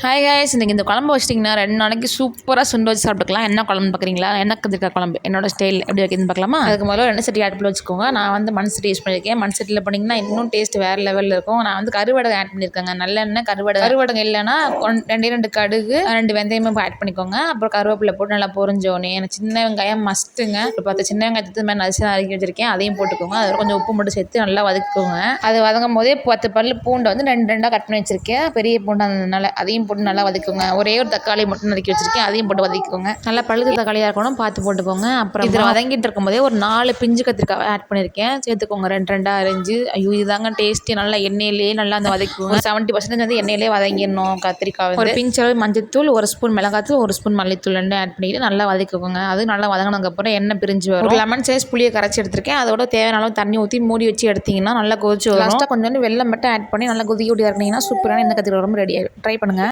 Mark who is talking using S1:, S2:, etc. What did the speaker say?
S1: Hi guys, இன்றைக்கி இந்த குழம்பு வச்சிட்டிங்கன்னா 2 நாளைக்கு சூப்பராக சுண்டை வச்சு சாப்பிட்டுக்கலாம். என்ன குழம்பு பார்க்குறீங்களா? என்ன கத்திரிக்காய் குழம்பு என்னோட ஸ்டைல் எப்படி வைக்கிதுன்னு பார்க்கலாமா? அதுக்கு முதல்ல 2 சட்டி அடுப்பில் வச்சுக்கோங்க. நான் வந்து மண் சட்டி யூஸ் பண்ணியிருக்கேன். மண் சட்டியில் பண்ணிங்கன்னா இன்னும் டேஸ்ட் வேறு லெவலில் இருக்கும். நான் வந்து கருவடகம் ஆட் பண்ணியிருக்கேங்க. நல்லெண்ணெய் கருவடகம் இல்லைன்னா 2 கடுகு 2 வெந்தயமும் ஆட் பண்ணிக்கோங்க. அப்புறம் கருவேப்பிலை போட்டு நல்லா பொரிஞ்சோடனே எனக்கு சின்ன வெங்காயம் மஸ்ட்டுங்க. ஒரு 10 சின்ன வெங்காயத்துக்கு மேலே நரிசி நறுக்கி வச்சிருக்கேன். அதையும் போட்டுக்கோங்க. அதில் கொஞ்சம் உப்பு மட்டும் சேர்த்து நல்லா வதக்கிக்கோங்க. அது வதங்கும் போதே 10 பல் பூண்டை வந்து 2 கட் பண்ணி வச்சிருக்கேன். பெரிய பூண்டு அதனால அதையும் போட்டு நல்லா வதக்குங்க. ஒரே ஒரு தக்காளி மட்டும் நறுக்கி வச்சிருக்கேன். அதையும் போட்டு வதக்கிக்கோங்க. நல்லா பழுது தக்காளியாக இருக்கணும், பார்த்து போட்டுக்கோங்க. அப்புறம் இதில் வதங்கிட்டு இருக்கும்போதே ஒரு 4 பிஞ்சு கத்திரிக்காய் ஆட் பண்ணியிருக்கேன். சேர்த்துக்கோங்க. 2 அரிஞ்சு. ஐயோ இதுதாங்க டேஸ்ட்டு. நல்லா எண்ணெயிலேயே நல்லா அந்த வதக்குவோங்க. 70% வந்து எண்ணெயிலே வதங்கிடணும் கத்திரிக்காய். ஒரு பிஞ்சு அளவு மஞ்சத்தூள், 1 ஸ்பூன் மிளகாத்தூள், 1 ஸ்பூன் மல்லித்தூள் 2 ஆட் பண்ணிட்டு நல்லா வதக்கிக்கோங்க. அது நல்லா வதங்கினதுக்கப்புறம் எண்ணெய் பிரிஞ்சு வரும். ஒரு லெமன் சைஸ் புளியை கரைச்சி எடுத்திருக்கேன். அதோட தேவையான அளவு தண்ணி ஊற்றி மூடி வச்சு எடுத்திங்கன்னா நல்லா கொதிச்சு வரும். லாஸ்ட்டாக கொஞ்சோண்டு வெல்லம் மட்டும் ஆட் பண்ணி நல்லா கொதிக்க விட்டு இறக்குனீங்கன்னா சூப்பரான இந்த கத்திரிக்காய் ரொம்ப ரெடி ஆகிடும். ட்ரை பண்ணுங்கள்.